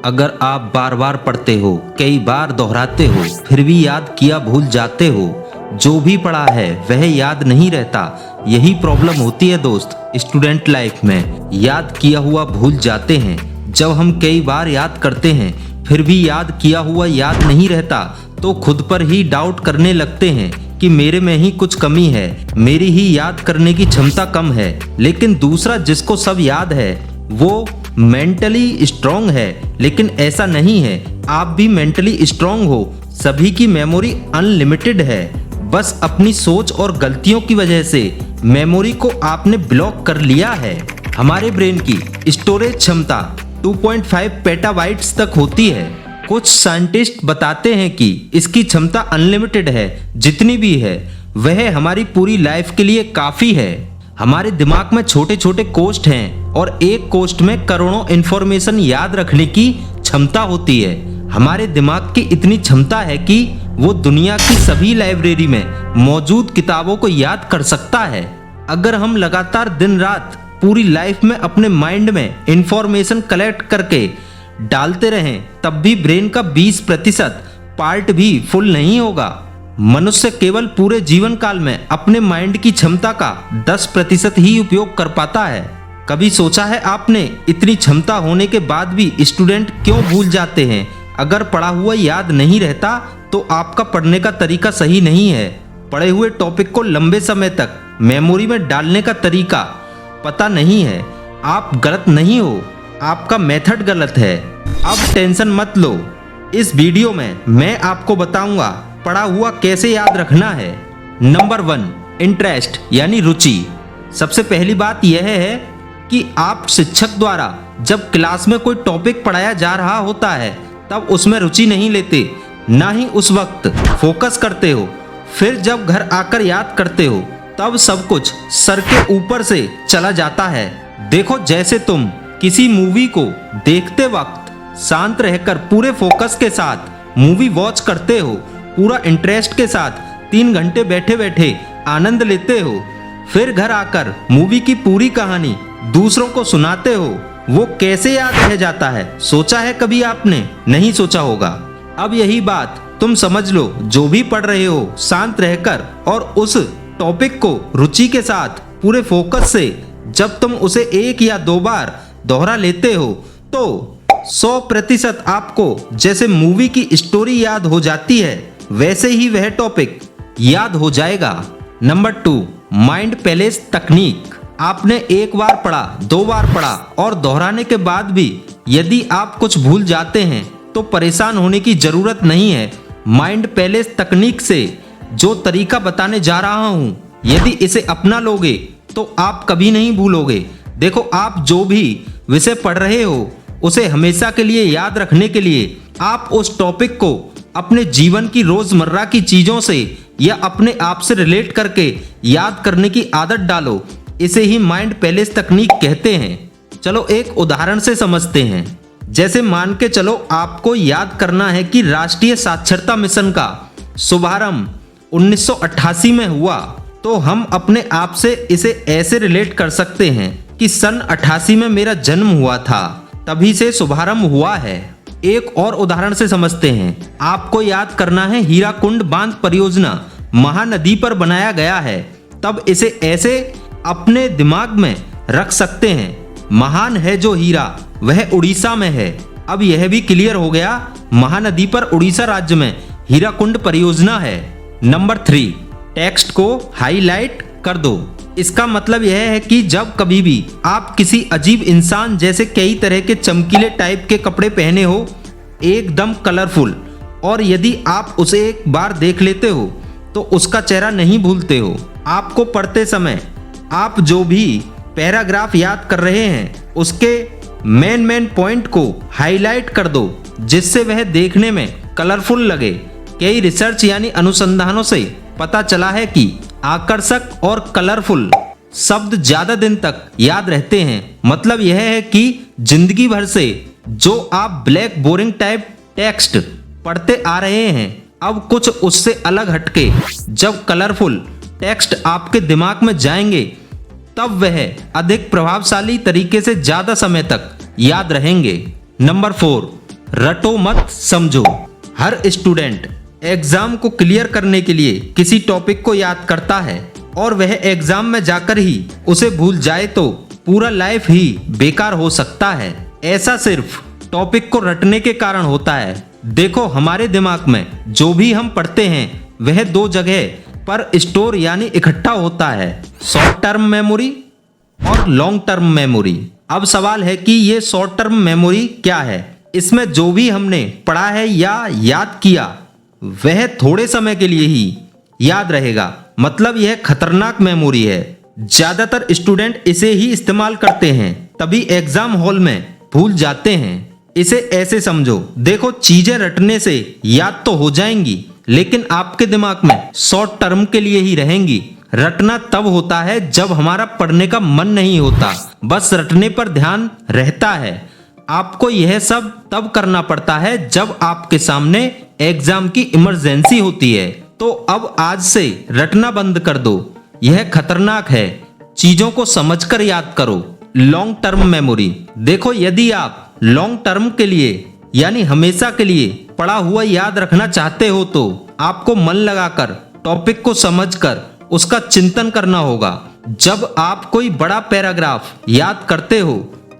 अगर आप बार बार पढ़ते हो, कई बार दोहराते हो, फिर भी याद किया भूल जाते हो, जो भी पढ़ा है वह याद नहीं रहता। यही प्रॉब्लम होती है दोस्त स्टूडेंट लाइफ में। याद किया हुआ भूल जाते हैं। जब हम कई बार याद करते हैं फिर भी याद किया हुआ याद नहीं रहता तो खुद पर ही डाउट करने लगते हैं कि मेरे में ही कुछ कमी है, मेरी ही याद करने की क्षमता कम है। लेकिन दूसरा जिसको सब याद है वो मेंटली स्ट्रांग है, लेकिन ऐसा नहीं है। आप भी मेंटली स्ट्रांग हो, सभी की मेमोरी अनलिमिटेड है। बस अपनी सोच और गलतियों की वजह से मेमोरी को आपने ब्लॉक कर लिया है। हमारे ब्रेन की स्टोरेज क्षमता 2.5 पेटाबाइट्स तक होती है। कुछ साइंटिस्ट बताते हैं कि इसकी क्षमता अनलिमिटेड है। जितनी भी है वह हमारी पूरी लाइफ के लिए काफ़ी है। हमारे दिमाग में छोटे छोटे कोष्ठ हैं और एक कोष्ठ में करोड़ों इंफॉर्मेशन याद रखने की क्षमता होती है। हमारे दिमाग की इतनी क्षमता है कि वो दुनिया की सभी लाइब्रेरी में मौजूद किताबों को याद कर सकता है। अगर हम लगातार दिन रात पूरी लाइफ में अपने माइंड में इंफॉर्मेशन कलेक्ट करके डालते रहें तब भी ब्रेन का 20% पार्ट भी फुल नहीं होगा। मनुष्य केवल पूरे जीवन काल में अपने माइंड की क्षमता का 10% ही उपयोग कर पाता है। कभी सोचा है आपने इतनी क्षमता होने के बाद भी स्टूडेंट क्यों भूल जाते हैं? अगर पढ़ा हुआ याद नहीं रहता तो आपका पढ़ने का तरीका सही नहीं है। पढ़े हुए टॉपिक को लंबे समय तक मेमोरी में डालने का तरीका पता नहीं है। आप गलत नहीं हो, आपका मेथड गलत है। अब टेंशन मत लो, इस वीडियो में मैं आपको बताऊंगा पढ़ा हुआ कैसे याद रखना है। नंबर 1, इंटरेस्ट यानी रुचि। सबसे पहली बात यह है कि आप शिक्षक द्वारा जब क्लास में कोई टॉपिक पढ़ाया जा रहा होता है तब उसमें रुचि नहीं लेते, ना ही उस वक्त फोकस करते हो। फिर जब घर आकर याद करते हो तब सब कुछ सर के ऊपर से चला जाता है। देखो, जैसे तुम किसी मूवी को देखते वक्त शांत रहकर पूरे फोकस के साथ मूवी वॉच करते हो, पूरा इंटरेस्ट के साथ 3 घंटे बैठे बैठे आनंद लेते हो, फिर घर आकर मूवी की पूरी कहानी दूसरों को सुनाते हो, वो कैसे याद रह जाता है? सोचा है कभी आपने? नहीं सोचा होगा। अब यही बात तुम समझ लो, जो भी पढ़ रहे हो शांत रहकर और उस टॉपिक को रुचि के साथ पूरे फोकस से जब तुम उसे 1 या 2 बार दोहरा लेते हो तो 100% आपको जैसे मूवी की स्टोरी याद हो जाती है वैसे ही वह टॉपिक याद हो जाएगा। नंबर 2, माइंड पैलेस तकनीक। आपने 1 बार पढ़ा, 2 बार पढ़ा और दोहराने के बाद भी यदि आप कुछ भूल जाते हैं तो परेशान होने की जरूरत नहीं है। माइंड पैलेस तकनीक से जो तरीका बताने जा रहा हूं, यदि इसे अपना लोगे तो आप कभी नहीं भूलोगे। देखो, आप जो भी विषय पढ़ रहे हो उसे हमेशा के लिए याद रखने के लिए आप उस टॉपिक को अपने जीवन की रोजमर्रा की चीजों से या अपने आप से रिलेट करके याद करने की आदत डालो। इसे ही माइंड पैलेस तकनीक कहते हैं। चलो एक उदाहरण से समझते हैं। जैसे मान के चलो आपको याद करना है कि राष्ट्रीय साक्षरता मिशन का शुभारंभ 1988 में हुआ, तो हम अपने आप से इसे ऐसे रिलेट कर सकते हैं कि सन 88 में मेरा जन्म हुआ था, तभी से शुभारंभ हुआ है। एक और उदाहरण से समझते हैं। आपको याद करना है हीराकुंड बांध परियोजना महानदी पर बनाया गया है, तब इसे ऐसे अपने दिमाग में रख सकते हैं, महान है जो हीरा वह उड़ीसा में है। अब यह भी क्लियर हो गया, महानदी पर उड़ीसा राज्य में हीराकुंड परियोजना है। नंबर 3, टेक्स्ट को हाईलाइट कर दो। इसका मतलब यह है कि जब कभी भी आप किसी अजीब इंसान जैसे कई तरह के चमकीले टाइप के कपड़े पहने हो, एकदम कलरफुल, और यदि आप उसे एक बार देख लेते हो तो उसका चेहरा नहीं भूलते हो। आपको पढ़ते समय आप जो भी पैराग्राफ याद कर रहे हैं उसके मेन पॉइंट को हाईलाइट कर दो, जिससे वह देखने में कलरफुल लगे। कई रिसर्च यानी अनुसंधानों से पता चला है कि आकर्षक और कलरफुल शब्द ज्यादा दिन तक याद रहते हैं। मतलब यह है कि जिंदगी भर से जो आप ब्लैक बोरिंग टाइप टेक्स्ट पढ़ते आ रहे हैं, अब कुछ उससे अलग हटके जब कलरफुल टेक्स्ट आपके दिमाग में जाएंगे तब वह अधिक प्रभावशाली तरीके से ज्यादा समय तक याद रहेंगे। नंबर 4, रटो मत समझो। हर स्टूडेंट एग्जाम को क्लियर करने के लिए किसी टॉपिक को याद करता है और वह एग्जाम में जाकर ही उसे भूल जाए तो पूरा लाइफ ही बेकार हो सकता है। ऐसा सिर्फ टॉपिक को रटने के कारण होता है। देखो, हमारे दिमाग में जो भी हम पढ़ते हैं वह दो जगह पर स्टोर यानी इकट्ठा होता है, शॉर्ट टर्म मेमोरी और लॉन्ग टर्म मेमोरी। अब सवाल है कि ये शॉर्ट टर्म मेमोरी क्या है। इसमें जो भी हमने पढ़ा है या याद किया वह थोड़े समय के लिए ही याद रहेगा, मतलब यह खतरनाक मेमोरी है। ज्यादातर स्टूडेंट इसे ही इस्तेमाल करते हैं, तभी एग्जाम हॉल में भूल जाते हैं। इसे ऐसे समझो, देखो, चीजें रटने से याद तो हो जाएंगी लेकिन आपके दिमाग में शॉर्ट टर्म के लिए ही रहेंगी। रटना तब होता है जब हमारा पढ़ने का मन नहीं होता, बस रटने पर ध्यान रहता है। आपको यह सब तब करना पड़ता है जब आपके सामने एग्जाम की इमरजेंसी होती है। तो अब आज से रटना बंद कर दो, यह खतरनाक है। चीजों को समझकर याद करो। लॉन्ग टर्म मेमोरी, देखो, यदि आप लॉन्ग टर्म के लिए यानी हमेशा के लिए पढ़ा हुआ याद रखना चाहते हो तो आपको मन लगाकर टॉपिक को समझकर उसका चिंतन करना होगा। जब आप कोई बड़ा पैराग्राफ याद करते हो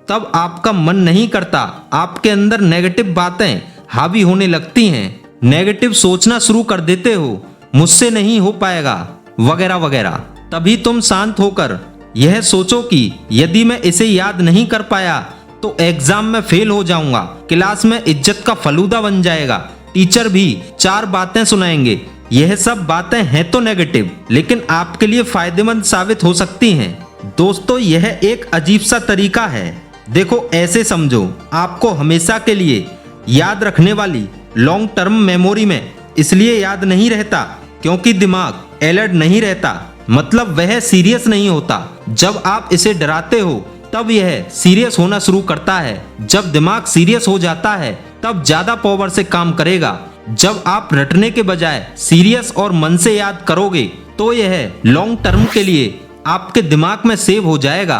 तब आपका मन नहीं करता, आपके अंदर नेगेटिव बातें हावी होने लगती हैं, नेगेटिव सोचना शुरू कर देते हो, मुझसे नहीं हो पाएगा वगैरह वगैरह। तभी तुम शांत होकर यह सोचो कि यदि मैं इसे याद नहीं कर पाया तो एग्जाम में फेल हो जाऊंगा, क्लास में इज्जत का फलूदा बन जाएगा, टीचर भी चार बातें सुनाएंगे। यह सब बातें हैं तो नेगेटिव लेकिन आपके लिए फायदेमंद साबित हो सकती हैं। दोस्तों, यह एक अजीब सा तरीका है। देखो, ऐसे समझो, आपको हमेशा के लिए याद रखने वाली लॉन्ग टर्म मेमोरी में इसलिए याद नहीं रहता क्योंकि दिमाग अलर्ट नहीं रहता, मतलब वह सीरियस नहीं होता। जब आप इसे डराते हो तब यह सीरियस होना शुरू करता है। जब दिमाग सीरियस हो जाता है तब ज्यादा पावर से काम करेगा। जब आप रटने के बजाय सीरियस और मन से याद करोगे तो यह लॉन्ग टर्म के लिए आपके दिमाग में सेव हो जाएगा।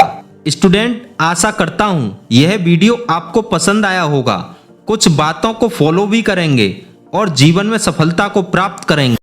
स्टूडेंट, आशा करता हूं यह वीडियो आपको पसंद आया होगा, कुछ बातों को फॉलो भी करेंगे और जीवन में सफलता को प्राप्त करेंगे।